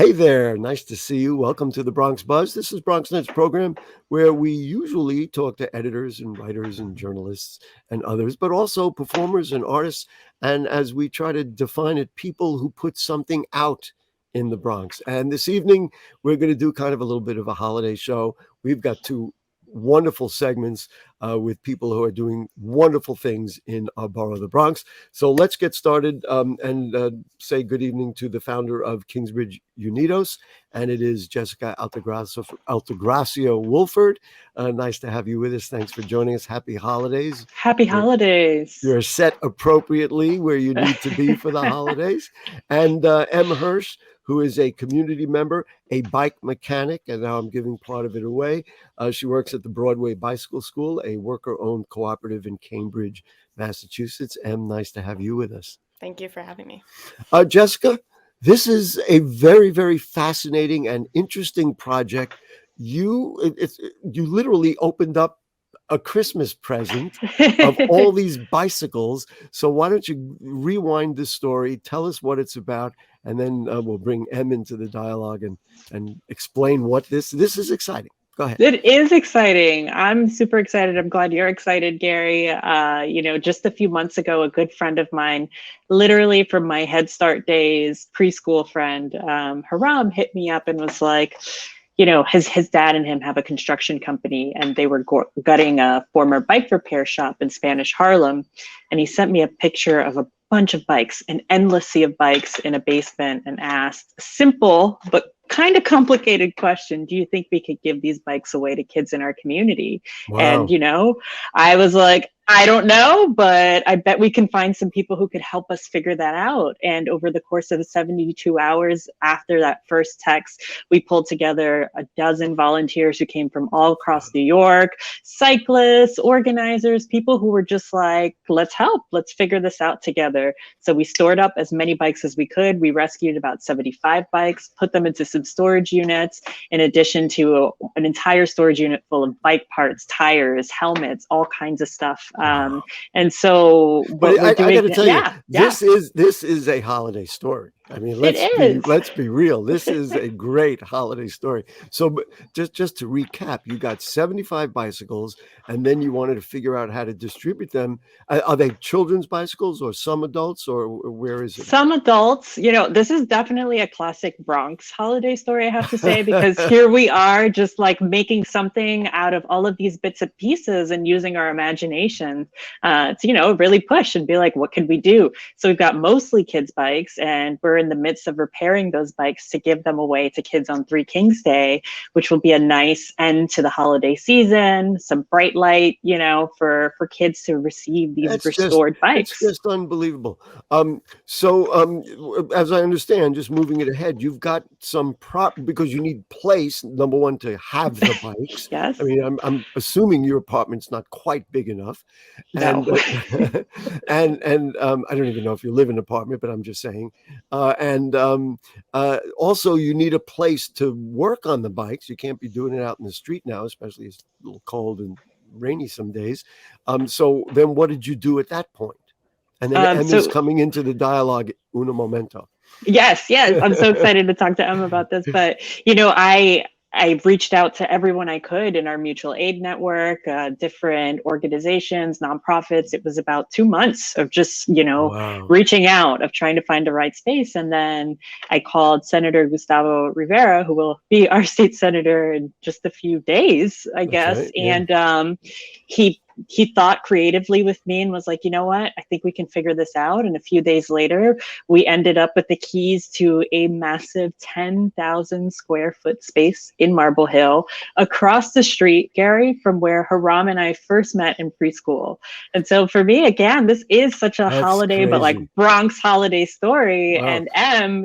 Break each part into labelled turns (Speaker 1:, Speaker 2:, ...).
Speaker 1: Hey there, nice to see you. Welcome to the Bronx Buzz. This is Bronx Net's program where we usually talk to editors and writers and journalists and others, but also performers and artists. And as we try to define it, people who put something out in the Bronx. And this evening, we're going to do kind of a little bit of a holiday show. We've got two wonderful segments with people who are doing wonderful things in our borough of the Bronx. So let's get started and say good evening to the founder of Kingsbridge Unidos, and it is Jessica Altagracia Woolford. Nice to have you with us. Thanks for joining us. Happy holidays.
Speaker 2: Happy holidays.
Speaker 1: You're set appropriately where you need to be for the holidays. And M. Hirsch, who is a community member, a bike mechanic, and now I'm giving part of it away. She works at the Broadway Bicycle School, a worker-owned cooperative in Cambridge, Massachusetts. Em, nice to have you with us.
Speaker 3: Thank you for having me.
Speaker 1: Jessica, this is a very, very fascinating and interesting project. You literally opened up a Christmas present of all these bicycles. So why don't you rewind the story, tell us what it's about, and then we'll bring Em into the dialogue and explain what this is exciting. Go ahead.
Speaker 2: It is exciting. I'm super excited. I'm glad you're excited, Gary. Just a few months ago, a good friend of mine, literally from my Head Start days, preschool friend, Haram, hit me up and was like, his dad and him have a construction company, and they were gutting a former bike repair shop in Spanish Harlem. And he sent me a picture of a bunch of bikes, an endless sea of bikes in a basement, and asked a simple but kind of complicated question: do you think we could give these bikes away to kids in our community?
Speaker 1: Wow.
Speaker 2: And I was like, I don't know, but I bet we can find some people who could help us figure that out. And over the course of 72 hours after that first text, we pulled together a dozen volunteers who came from all across New York, cyclists, organizers, people who were just like, let's help, let's figure this out together. So we stored up as many bikes as we could. We rescued about 75 bikes, put them into some storage units, in addition to an entire storage unit full of bike parts, tires, helmets, all kinds of stuff. And so what we're doing,
Speaker 1: I got to tell you, this is a holiday story. I mean, let's be real. This is a great holiday story. So just to recap, you got 75 bicycles, and then you wanted to figure out how to distribute them. Are they children's bicycles or some adults, or where is it?
Speaker 2: Some adults. This is definitely a classic Bronx holiday story, I have to say, because here we are just like making something out of all of these bits and pieces and using our imagination to, really push and be like, what can we do? So we've got mostly kids' bikes, and we're in the midst of repairing those bikes to give them away to kids on Three Kings Day, which will be a nice end to the holiday season, some bright light, for kids to receive these restored bikes.
Speaker 1: It's just unbelievable. So as I understand, just moving it ahead, you've got some because you need place, number one, to have the bikes.
Speaker 2: Yes.
Speaker 1: I mean, I'm assuming your apartment's not quite big enough.
Speaker 2: No.
Speaker 1: And I don't even know if you live in an apartment, but I'm just saying. Also, you need a place to work on the bikes. You can't be doing it out in the street now, especially it's a little cold and rainy some days. So then what did you do at that point? And then Emma's coming into the dialogue, uno momento.
Speaker 2: Yes. I'm so excited to talk to Emma about this. But, I reached out to everyone I could in our mutual aid network, different organizations, nonprofits. It was about 2 months of just, reaching out, of trying to find the right space. And then I called Senator Gustavo Rivera, who will be our state senator in just a few days, I guess. Right, yeah. And he thought creatively with me and was like, you know what, I think we can figure this out. And a few days later, we ended up with the keys to a massive 10,000 square foot space in Marble Hill, across the street, Gary, from where Haram and I first met in preschool. And so for me, again, this is such a holiday,
Speaker 1: crazy.
Speaker 2: But like Bronx holiday story. Wow. And Em,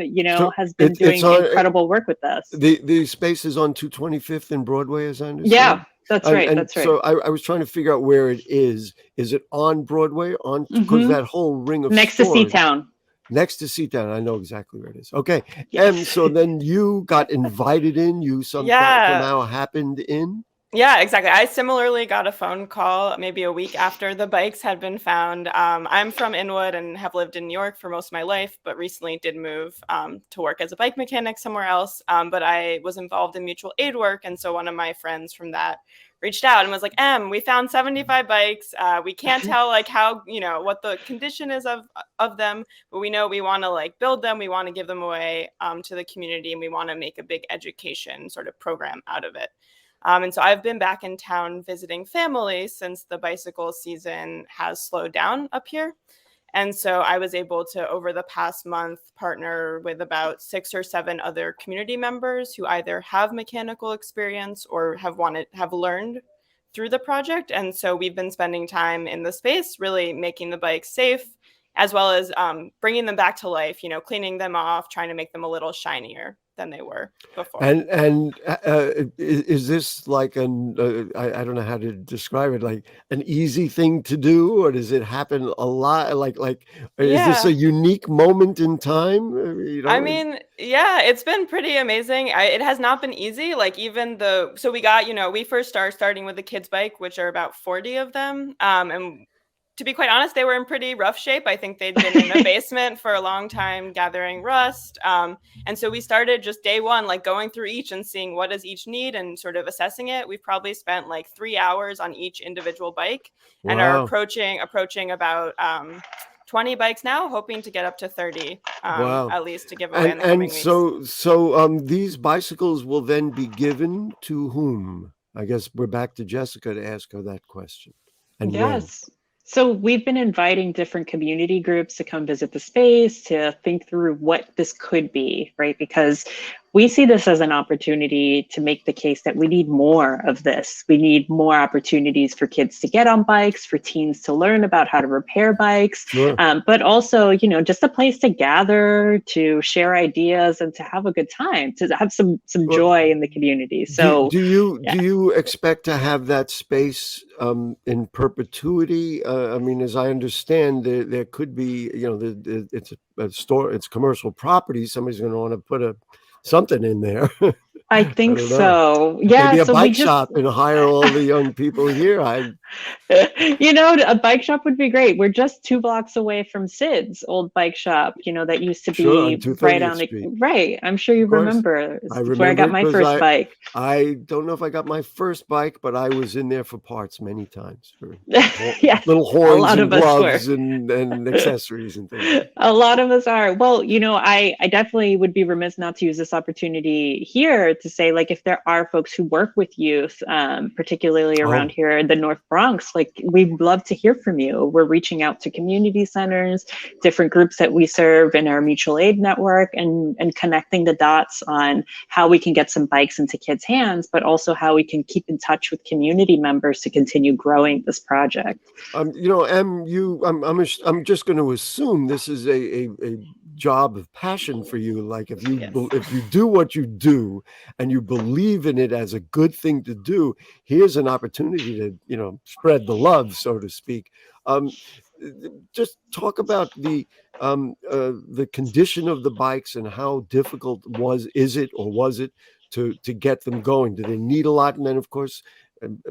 Speaker 2: has been doing incredible work with us.
Speaker 1: The space is on 225th and Broadway, as I understand.
Speaker 2: Yeah. That's right. That's right.
Speaker 1: So I was trying to figure out where it is. Is it on Broadway? Because that whole ring of
Speaker 2: next
Speaker 1: stores,
Speaker 2: to Seatown.
Speaker 1: Next to Seatown. I know exactly where it is. Okay. Yes. And so then you got invited in. You somehow happened in.
Speaker 3: Yeah, exactly. I similarly got a phone call maybe a week after the bikes had been found. I'm from Inwood and have lived in New York for most of my life, but recently did move to work as a bike mechanic somewhere else. But I was involved in mutual aid work. And so one of my friends from that reached out and was like, we found 75 bikes. We can't tell like how, what the condition is of them, but we know we want to like build them. We want to give them away to the community, and we want to make a big education sort of program out of it. And so I've been back in town visiting family since the bicycle season has slowed down up here. And so I was able to, over the past month, partner with about 6 or 7 other community members who either have mechanical experience or have learned through the project. And so we've been spending time in the space, really making the bikes safe, as well as bringing them back to life, cleaning them off, trying to make them a little shinier than they were before.
Speaker 1: And is this like I don't know how to describe it, like an easy thing to do, or does it happen a lot? Like is this a
Speaker 3: Yeah.
Speaker 1: unique moment in time?
Speaker 3: I mean, yeah, it's been pretty amazing. It has not been easy. Like so we got, we first starting with the kids' bike, which are about 40 of them. And to be quite honest, they were in pretty rough shape. I think they'd been in a basement for a long time gathering rust. And so we started just day one, like going through each and seeing what does each need and sort of assessing it. We've probably spent like 3 hours on each individual bike and are
Speaker 1: Wow.
Speaker 3: approaching about 20 bikes now, hoping to get up to 30
Speaker 1: Wow.
Speaker 3: at least to give away in the
Speaker 1: And
Speaker 3: coming weeks.
Speaker 1: so these bicycles will then be given to whom? I guess we're back to Jessica to ask her that question. And when?
Speaker 2: Yes. So we've been inviting different community groups to come visit the space to think through what this could be, right? Because we see this as an opportunity to make the case that we need more of this. We need more opportunities for kids to get on bikes, for teens to learn about how to repair bikes,
Speaker 1: Sure.
Speaker 2: but also, just a place to gather, to share ideas, and to have a good time, to have some
Speaker 1: Well,
Speaker 2: joy in the community. So,
Speaker 1: do
Speaker 2: yeah.
Speaker 1: you expect to have that space in perpetuity? I mean, as I understand, there could be, it's a store, it's commercial property. Somebody's going to want to put something in there.
Speaker 2: I
Speaker 1: I
Speaker 2: think
Speaker 1: don't know.
Speaker 2: so. Yeah.
Speaker 1: Maybe a
Speaker 2: So we
Speaker 1: bike
Speaker 2: just,
Speaker 1: shop and hire all the young people here.
Speaker 2: a bike shop would be great. We're just 2 blocks away from Sid's old bike shop, that used to
Speaker 1: Sure, on
Speaker 2: be right
Speaker 1: 230th
Speaker 2: on the,
Speaker 1: Street.
Speaker 2: right. I'm sure you
Speaker 1: Of course.
Speaker 2: remember.
Speaker 1: I
Speaker 2: It's where I
Speaker 1: remember
Speaker 2: got
Speaker 1: it
Speaker 2: my
Speaker 1: because
Speaker 2: first bike.
Speaker 1: I don't know if I got my first bike, but I was in there for parts many times for
Speaker 2: Yes,
Speaker 1: little
Speaker 2: a
Speaker 1: horns
Speaker 2: lot
Speaker 1: and
Speaker 2: of us were.
Speaker 1: gloves and accessories and things.
Speaker 2: A lot of us are. Well, I definitely would be remiss not to use this opportunity here to say, like, if there are folks who work with youth, particularly around
Speaker 1: Oh,
Speaker 2: here in the North Bronx, like, we'd love to hear from you. We're reaching out to community centers, different groups that we serve in our mutual aid network, and connecting the dots on how we can get some bikes into kids' hands, but also how we can keep in touch with community members to continue growing this project.
Speaker 1: I'm just going to assume this is a job of passion for you. Like
Speaker 2: Yes.
Speaker 1: if you do what you do and you believe in it as a good thing to do, here's an opportunity to spread the love, so to speak. Um, just talk about the condition of the bikes and how difficult is it or was it to get them going? Do they need a lot? And then of course,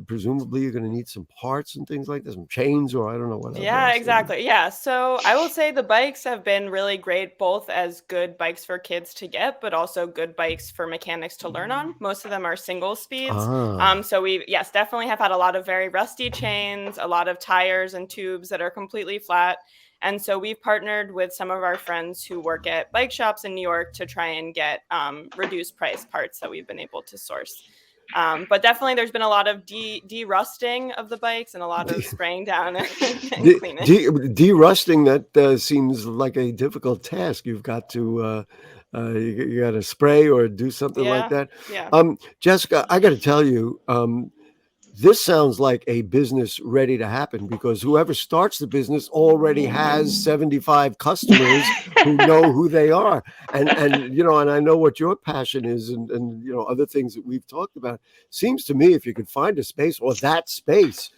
Speaker 1: presumably you're going to need some parts and things like this, some chains, or I don't know whatever
Speaker 3: Yeah,
Speaker 1: else they need.
Speaker 3: exactly. Yeah. So I will say the bikes have been really great, both as good bikes for kids to get, but also good bikes for mechanics to learn on. Most of them are single speeds.
Speaker 1: Ah,
Speaker 3: So we, yes, definitely have had a lot of very rusty chains, a lot of tires and tubes that are completely flat. And so we've partnered with some of our friends who work at bike shops in New York to try and get reduced price parts that we've been able to source. But definitely there's been a lot of de-rusting of the bikes and a lot of spraying down and cleaning.
Speaker 1: de-rusting, that seems like a difficult task. You've got to you got to spray or do something like
Speaker 3: Yeah.
Speaker 1: that.
Speaker 3: Yeah.
Speaker 1: Jessica, I got to tell you, this sounds like a business ready to happen, because whoever starts the business already has 75 customers who know who they are. And and I know what your passion is, and other things that we've talked about. Seems to me if you could find a space, or that space,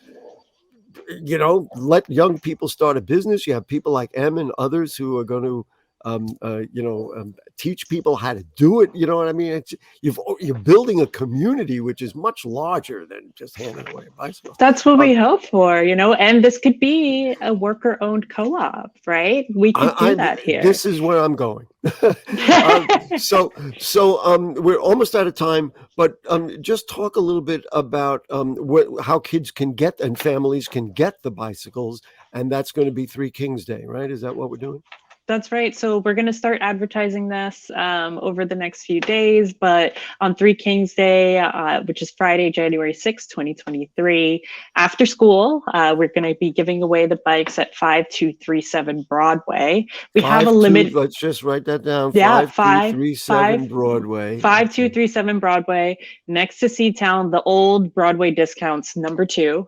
Speaker 1: let young people start a business. You have people like Em and others who are going to teach people how to do it. You know what I mean? You're building a community which is much larger than just handing away a bicycle.
Speaker 2: That's what we hope for, and this could be a worker-owned co-op, right? We could do that here.
Speaker 1: This is where I'm going. So we're almost out of time, but just talk a little bit about how kids can get and families can get the bicycles, and that's going to be 3 Kings Day, right? Is that what we're doing?
Speaker 2: That's right. So we're going to start advertising this over the next few days, but on 3 Kings Day, which is Friday, January 6th, 2023, after school, we're going to be giving away the bikes at 5237 Broadway. We have a limit.
Speaker 1: Let's just write that down.
Speaker 2: Yeah,
Speaker 1: 5237 Broadway.
Speaker 2: 5237 Broadway, next to Seatown, the old Broadway Discounts #2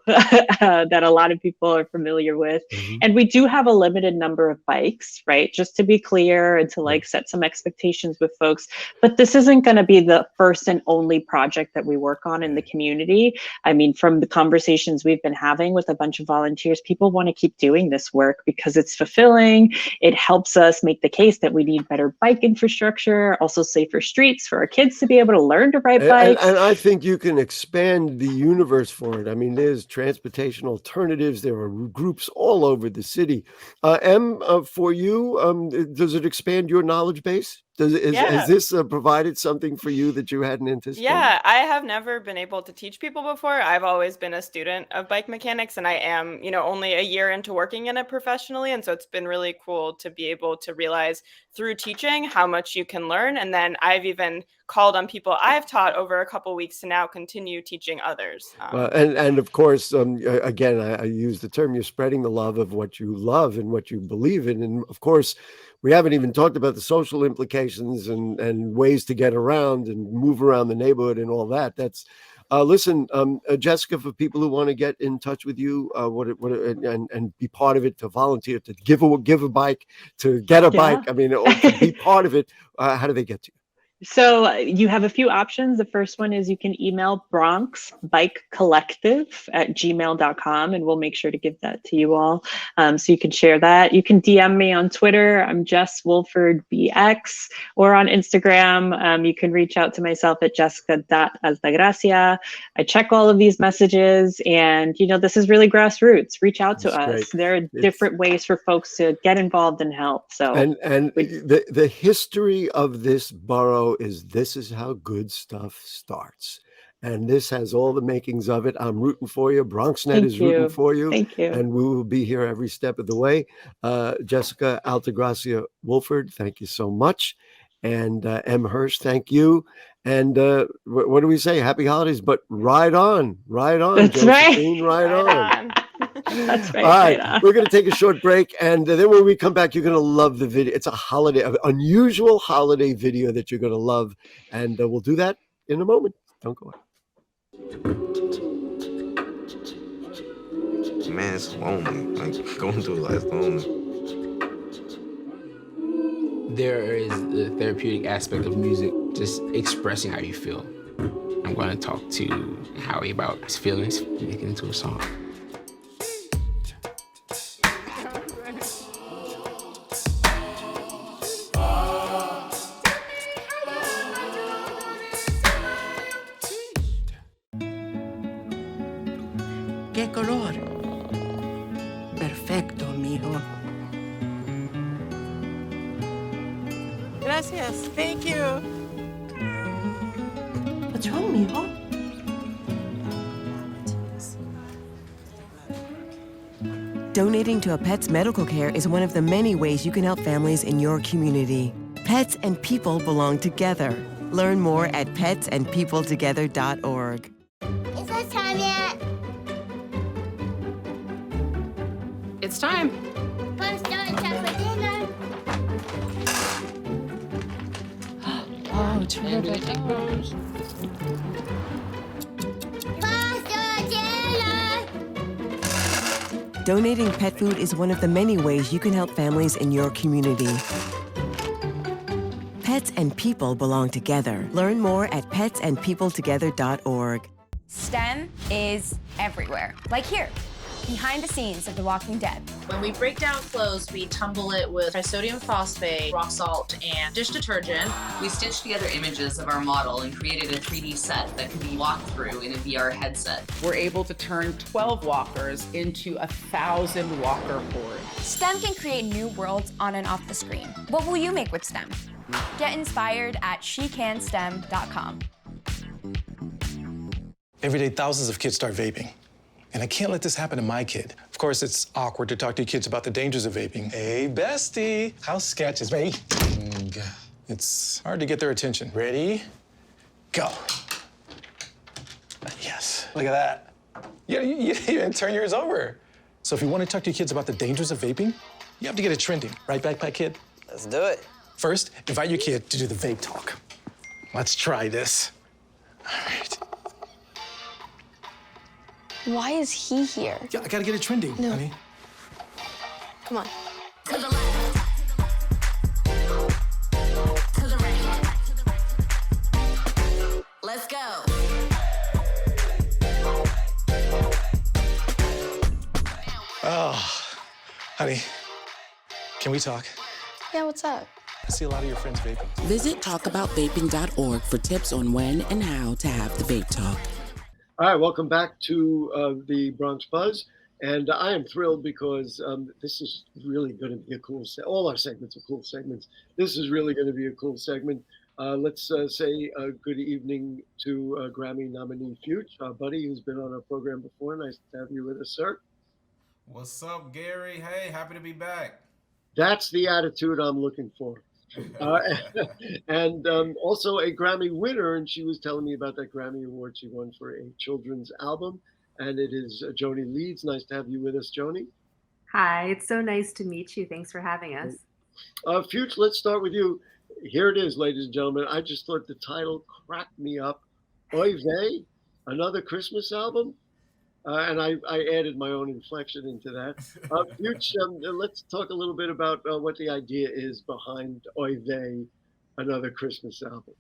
Speaker 2: that a lot of people are familiar with. Mm-hmm. And we do have a limited number of bikes, right? Just to be clear and to set some expectations with folks. But this isn't going to be the first and only project that we work on in the community. I mean, from the conversations we've been having with a bunch of volunteers, people want to keep doing this work because it's fulfilling. It helps us make the case that we need better bike infrastructure, also safer streets for our kids to be able to learn to ride bikes.
Speaker 1: And I think you can expand the universe for it. I mean, there's transportation alternatives. There are groups all over the city. For you, does it expand your knowledge base? Has this provided something for you that you hadn't anticipated?
Speaker 3: Yeah, I have never been able to teach people before. I've always been a student of bike mechanics, and I am, only a year into working in it professionally. And so it's been really cool to be able to realize through teaching how much you can learn. And then I've even called on people I've taught over a couple weeks to now continue teaching others.
Speaker 1: And of course, again, I use the term, you're spreading the love of what you love and what you believe in. And of course, we haven't even talked about the social implications and ways to get around and move around the neighborhood and all that. That's listen, Jessica, for people who want to get in touch with you, and be part of it, to volunteer, to give a bike, to get a bike. I mean, to be part of it. How do they get to you?
Speaker 2: So you have a few options. The first one is you can email bronxbikecollective@gmail.com, and we'll make sure to give that to you all. So you can share that. You can DM me on Twitter. I'm Jess Woolford BX, or on Instagram. You can reach out to myself at jessica.altagracia. I check all of these messages, and this is really grassroots. Reach out to us. Great. There are different ways for folks to get involved and help. So
Speaker 1: the history of this borough this is how good stuff starts, and this has all the makings of it. I'm rooting for you. BronxNet is rooting for you.
Speaker 2: Thank you.
Speaker 1: And we will be here every step of the way. Jessica Altagracia Woolford, thank you so much. And Hirsch, thank you. And what do we say? Happy holidays, but ride on.
Speaker 2: That's
Speaker 1: Josephine, right on.
Speaker 2: That's right.
Speaker 1: All right, we're going to take a short break, and then when we come back, you're going to love the video. It's an unusual holiday video that you're going to love, and we'll do that in a moment. Don't go away.
Speaker 4: Man, it's lonely. Like, going through life lonely.
Speaker 5: There is the therapeutic aspect of music, just expressing how you feel. I'm going to talk to Howie about his feelings, make it into a song.
Speaker 6: ¿Qué color? Perfecto, mijo.
Speaker 7: Gracias. Thank you.
Speaker 6: What's wrong, mijo?
Speaker 8: Donating to a pet's medical care is one of the many ways you can help families in your community. Pets and people belong together. Learn more at petsandpeopletogether.org.
Speaker 9: Is it time yet?
Speaker 7: It's time.
Speaker 9: Come start time for dinner.
Speaker 7: Oh, terrific.
Speaker 9: Pasta dinner.
Speaker 8: Donating pet food is one of the many ways you can help families in your community. Pets and people belong together. Learn more at petsandpeopletogether.org.
Speaker 10: STEM is everywhere. Like here. behind the scenes of The Walking Dead.
Speaker 11: When we break down clothes, we tumble it with sodium phosphate, rock salt, and dish detergent.
Speaker 12: We stitched together images of our model and created a 3D set that can be walked through in a VR headset.
Speaker 13: We're able to turn 12 walkers into 1,000 walker hordes.
Speaker 10: STEM can create new worlds on and off the screen. What will you make with STEM? Get inspired at shecanstem.com.
Speaker 14: Every day, thousands of kids start vaping. And I can't let this happen to my kid. Of course, it's awkward to talk to your kids about the dangers of vaping. Hey, bestie, how sketch is vaping? It's hard to get their attention. Ready? Go. Yes, look at that. You didn't even turn yours over. So if you want to talk to your kids about the dangers of vaping, you have to get it trending. Right, Backpack Kid?
Speaker 15: Let's do it.
Speaker 14: First, invite your kid to do the vape talk. Let's try this. All right.
Speaker 10: Why is he here?
Speaker 14: Yeah, I gotta get it trending, honey.
Speaker 10: Come on.
Speaker 9: To the left. To the right. Let's go.
Speaker 14: Oh, honey, can we talk?
Speaker 10: Yeah, what's up?
Speaker 14: I see a lot of your friends vaping.
Speaker 16: Visit talkaboutvaping.org for tips on when and how to have the vape talk.
Speaker 1: All right, welcome back to the Bronx Buzz. And I am thrilled because this is really going to be a cool all our segments are cool segments. This is really going to be a cool segment. Let's say good evening to Grammy nominee Fyütch, our buddy who's been on our program before. Nice to have you with us, sir.
Speaker 17: What's up, Gary? Hey, happy to be back.
Speaker 1: That's the attitude I'm looking for. And also a Grammy winner, and she was telling me about that Grammy Award she won for a children's album, and it is Joaine Leeds. Nice to have you with us, Joanie.
Speaker 18: Hi, it's so nice to meet you. Thanks for having us.
Speaker 1: Fyütch, let's start with you. Here it is, ladies and gentlemen. I just thought the title cracked me up. Oy vey, another Christmas album? And I added my own inflection into that. Fyütch, let's talk a little bit about what the idea is behind Oy vey, another Christmas album.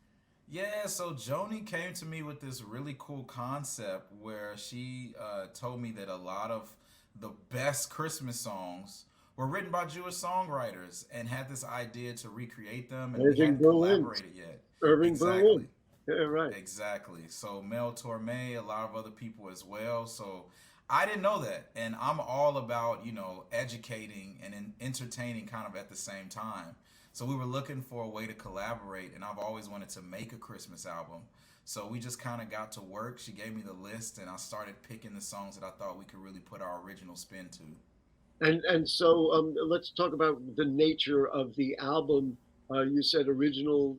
Speaker 17: Yeah, so Joni came to me with this really cool concept where she told me that a lot of the best Christmas songs were written by Jewish songwriters and had this idea to recreate them, and we hadn't collaborated yet.
Speaker 1: Irving Berlin. Yeah, right.
Speaker 17: Exactly. So Mel Torme, a lot of other people as well. So I didn't know that. And I'm all about, educating and entertaining kind of at the same time. So we were looking for a way to collaborate, and I've always wanted to make a Christmas album. So we just kind of got to work. She gave me the list, and I started picking the songs that I thought we could really put our original spin to.
Speaker 1: And so let's talk about the nature of the album. You said original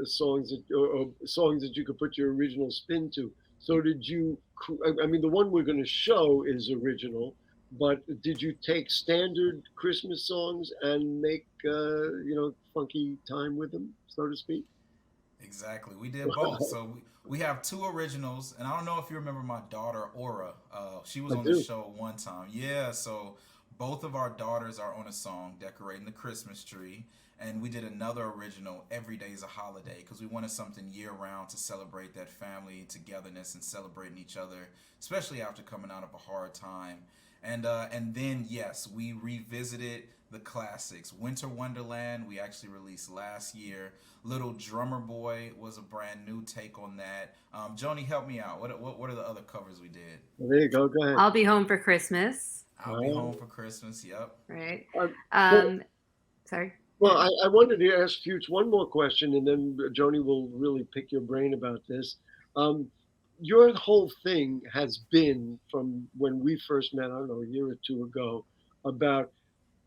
Speaker 1: songs or songs that you could put your original spin to. So did you? I mean, the one we're going to show is original, but did you take standard Christmas songs and make funky time with them, so to speak?
Speaker 17: Exactly, we did both. So we have two originals, and I don't know if you remember my daughter Aura. She was on the show one time. Yeah, so both of our daughters are on a song, Decorating the Christmas Tree. And we did another original, Every Day's a Holiday, because we wanted something year-round to celebrate that family togetherness and celebrating each other, especially after coming out of a hard time. And then, yes, we revisited the classics. Winter Wonderland, we actually released last year. Little Drummer Boy was a brand new take on that. Joni, help me out. What are the other covers we did?
Speaker 1: Well, there you go. Go ahead.
Speaker 18: I'll Be Home for Christmas.
Speaker 17: I'll Be Home for Christmas, yep.
Speaker 18: Right. Sorry.
Speaker 1: Well, I wanted to ask Fyütch one more question, and then Joni will really pick your brain about this. Your whole thing has been, from when we first met, I don't know, a year or two ago, about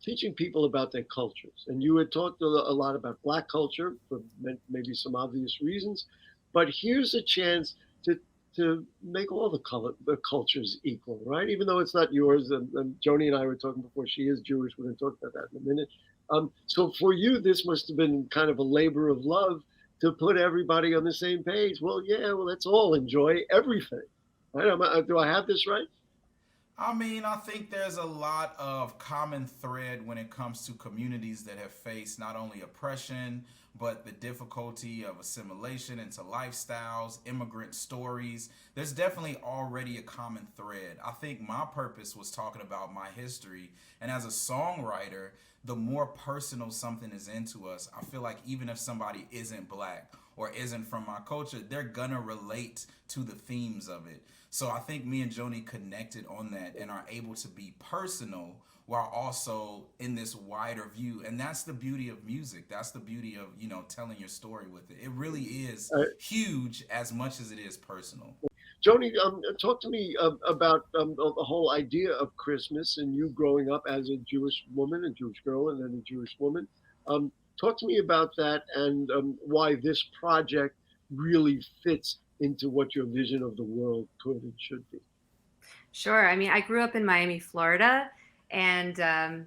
Speaker 1: teaching people about their cultures. And you had talked a lot about Black culture for maybe some obvious reasons, but here's a chance to make all the cultures equal, right? Even though it's not yours, and Joni and I were talking before, she is Jewish, we're going to talk about that in a minute. So for you, this must have been kind of a labor of love to put everybody on the same page. Well, let's all enjoy everything. Right? Do I have this right?
Speaker 17: I mean, I think there's a lot of common thread when it comes to communities that have faced not only oppression, but the difficulty of assimilation into lifestyles, immigrant stories. There's definitely already a common thread. I think my purpose was talking about my history. And as a songwriter, the more personal something is into us, I feel like even if somebody isn't Black or isn't from my culture, they're gonna relate to the themes of it. So I think me and Joni connected on that and are able to be personal while also in this wider view. And that's the beauty of music. That's the beauty of, you know, telling your story with it. It really is huge as much as it is personal.
Speaker 1: Joni, talk to me about the whole idea of Christmas and you growing up as a Jewish woman, a Jewish girl, and then a Jewish woman. Talk to me about that and why this project really fits into what your vision of the world could and should be.
Speaker 18: Sure. I mean, I grew up in Miami, Florida, and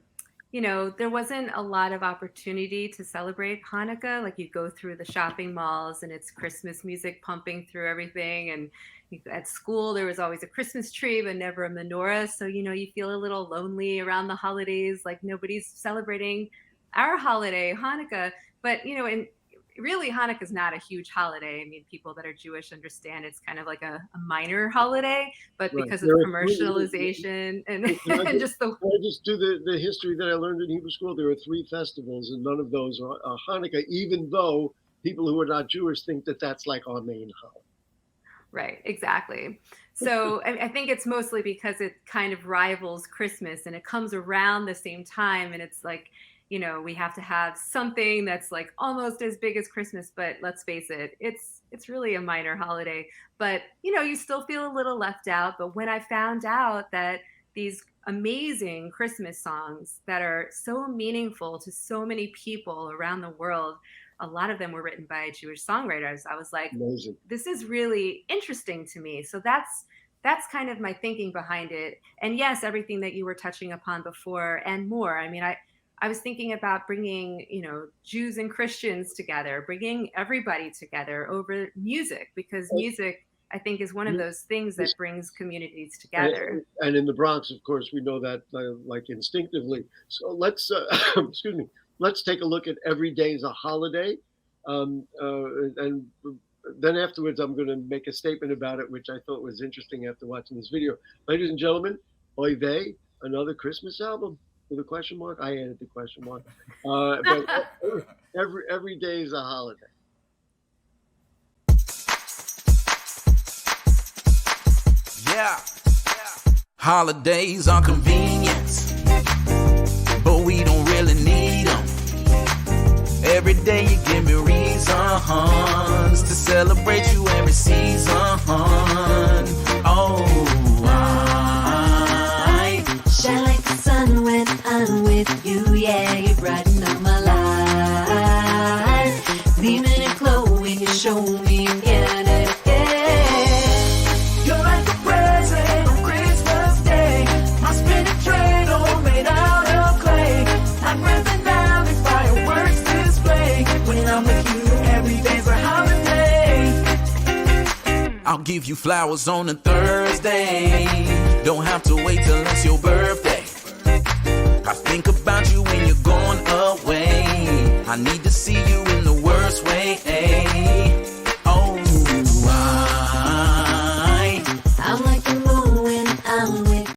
Speaker 18: you know, there wasn't a lot of opportunity to celebrate Hanukkah. Like you go through the shopping malls and it's Christmas music pumping through everything. And at school, there was always a Christmas tree, but never a menorah. So, you know, you feel a little lonely around the holidays, like nobody's celebrating our holiday, Hanukkah. But, you know, and really Hanukkah is not a huge holiday. I mean, people that are Jewish understand it's kind of like a minor holiday, but
Speaker 1: Right.
Speaker 18: because of commercialization and, and just the...
Speaker 1: I just do the history that I learned in Hebrew school. There are 3 festivals and none of those are Hanukkah, even though people who are not Jewish think that that's like our main holiday.
Speaker 18: Right, exactly. So I think it's mostly because it kind of rivals Christmas and it comes around the same time, and it's like, you know, we have to have something that's like almost as big as Christmas, but let's face it, it's really a minor holiday. But, you know, you still feel a little left out. But when I found out that these amazing Christmas songs that are so meaningful to so many people around the world, a lot of them were written by Jewish songwriters, I was like,
Speaker 1: amazing. This
Speaker 18: is really interesting to me. So that's kind of my thinking behind it. And yes, everything that you were touching upon before and more. I mean, I was thinking about bringing, you know, Jews and Christians together, bringing everybody together over music, because music, I think, is one of those things that brings communities together.
Speaker 1: And in the Bronx, of course, we know that like instinctively. So let's, excuse me, let's take a look at Every Day is a Holiday. And then afterwards, I'm going to make a statement about it, which I thought was interesting after watching this video. Ladies and gentlemen, Oy Vey, another Christmas album. With a question mark? I added the question mark. But every day is a holiday.
Speaker 15: Yeah. Holidays are convenience, but we don't really need them. Every day you give me reasons to celebrate you every season. Oh,
Speaker 19: shine like the sun when I'm with you, yeah, you brighten up my life. Beaming and glowing, you show me again and again.
Speaker 15: You're like a present on Christmas Day. My spinning train all made out of clay. I'm ripping down the fireworks display. When I'm with you, every day's a holiday. I'll give you flowers on a Thursday. Don't have to wait till it's your birthday. I think about you when you're going away. I need to see you in the worst way. Oh,
Speaker 19: I'm like the moon when I'm with.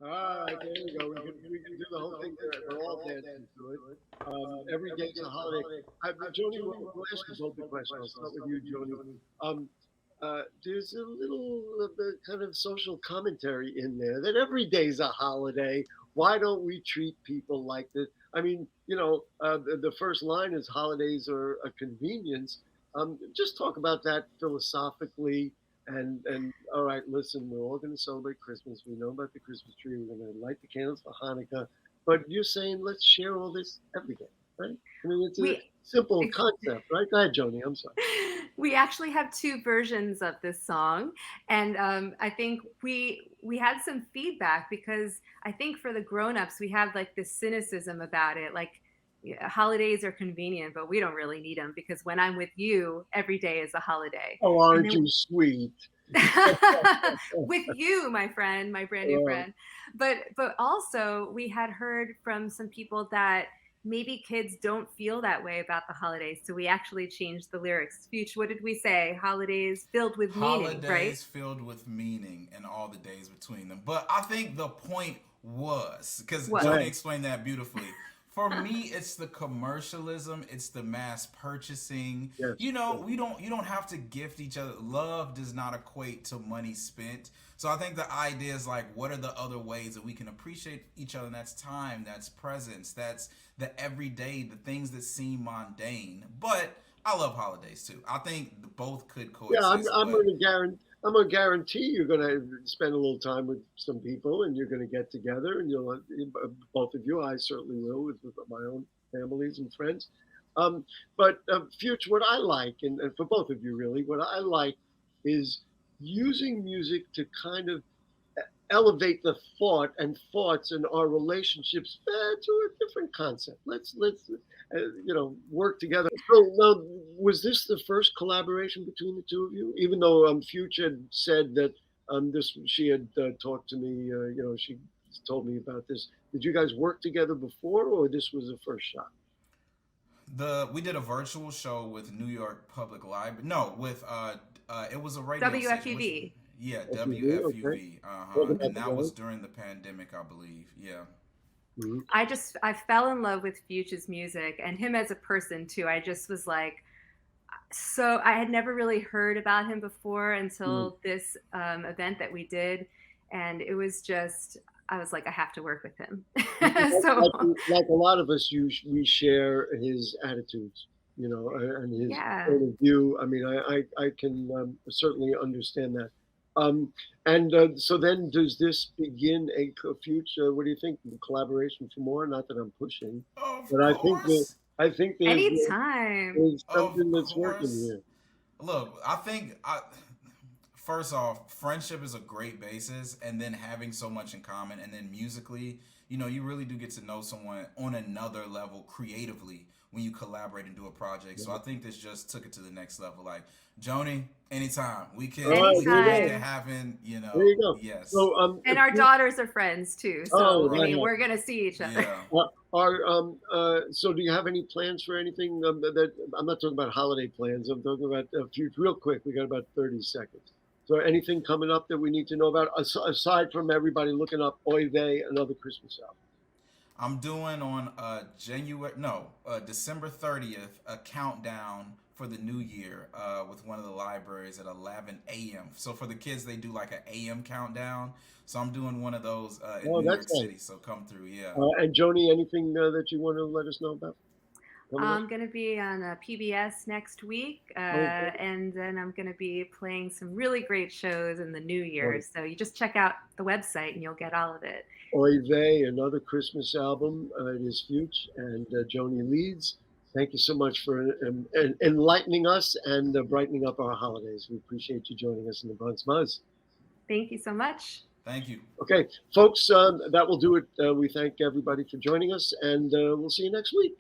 Speaker 1: All right, there we go. We can do the whole thing there. We're all dancing to it. Every day's a holiday. Joni, we'll ask this open question. I'll start with you, Joni. There's a little kind of social commentary in there that every day's a holiday. Why don't we treat people like this? I mean, you know, the first line is holidays are a convenience. Just talk about that philosophically. And all right, listen, we're all going to celebrate Christmas. We know about the Christmas tree. We're going to light the candles for Hanukkah. But you're saying let's share all this every day, right? I mean, it's a simple concept, right? Go ahead, Joni. I'm sorry.
Speaker 18: We actually have 2 versions of this song, and I think we had some feedback because I think for the grown-ups we have like this cynicism about it, like holidays are convenient, but we don't really need them because when I'm with you, every day is a holiday.
Speaker 1: Oh, aren't you sweet?
Speaker 18: with you, my friend, my brand new friend. But also we had heard from some people that maybe kids don't feel that way about the holidays. So we actually changed the lyrics. Fyütch, what did we say? Holidays filled with meaning, right?
Speaker 17: Holidays filled with meaning and all the days between them. But I think the point was, because Johnny explained that beautifully. For me, it's the commercialism, it's the mass purchasing.
Speaker 1: Yes.
Speaker 17: You know, you don't have to gift each other. Love does not equate to money spent. So I think the idea is like, what are the other ways that we can appreciate each other? And that's time, that's presence, that's the everyday, the things that seem mundane. But I love holidays too. I think both could coexist.
Speaker 1: Yeah, I'm going to guarantee you're going to spend a little time with some people, and you're going to get together, and you'll both of you. I certainly will with my own families and friends. But Fyütch, what I like, and for both of you really, what I like is using music to kind of elevate the thought and thoughts in our relationships to a different concept. Let's work together. So now, was this the first collaboration between the two of you? Even though Fyütch had said that she had talked to me, she told me about this. Did you guys work together before, or this was the first shot?
Speaker 17: We did a virtual show with New York Public Library. No, with it was a radio
Speaker 18: WFUV.
Speaker 17: Yeah, WFUV.
Speaker 1: Okay.
Speaker 17: And that was during the pandemic, I believe. Yeah.
Speaker 1: Mm-hmm.
Speaker 18: I fell in love with Fyütch's music and him as a person too. I just was like, so I had never really heard about him before until this event that we did, and it was just, I was like, I have to work with him. So
Speaker 1: like a lot of us, we share his attitudes, and his point of view. I mean, I can certainly understand that. So then, does this begin a Fyütch? What do you think? Collaboration for more? Not that I'm pushing, but I think there's
Speaker 18: anytime
Speaker 1: there's something that's working here.
Speaker 17: Look, first off, friendship is a great basis, and then having so much in common, and then musically, you really do get to know someone on another level creatively when you collaborate and do a project. So I think this just took it to the next level. Like, Joanie, anytime we can make it happen.
Speaker 1: There you go.
Speaker 17: Yes.
Speaker 1: So,
Speaker 18: and our daughters are friends too. So we're gonna see each other.
Speaker 17: Yeah.
Speaker 1: So do you have any plans for anything that I'm not talking about holiday plans. I'm talking about Fyütch. Real quick, we got about 30 seconds. So anything coming up that we need to know about aside from everybody looking up Oy Vey, another Christmas album?
Speaker 17: I'm doing on December 30th a countdown for the new year with one of the libraries at 11 a.m. So for the kids, they do like an a.m. countdown. So I'm doing one of those in New York City. So come through, yeah.
Speaker 1: And Joanie, anything that you want to let us know about?
Speaker 18: I'm going to be on PBS next week, and then I'm going to be playing some really great shows in the new year. So you just check out the website and you'll get all of it.
Speaker 1: Oy Vey, another Christmas album. It is Fyütch and Joaine Leeds. Thank you so much for enlightening us and brightening up our holidays. We appreciate you joining us in the Bronx Buzz.
Speaker 18: Thank you so much.
Speaker 17: Thank you.
Speaker 1: Okay, folks, that will do it. We thank everybody for joining us, and we'll see you next week.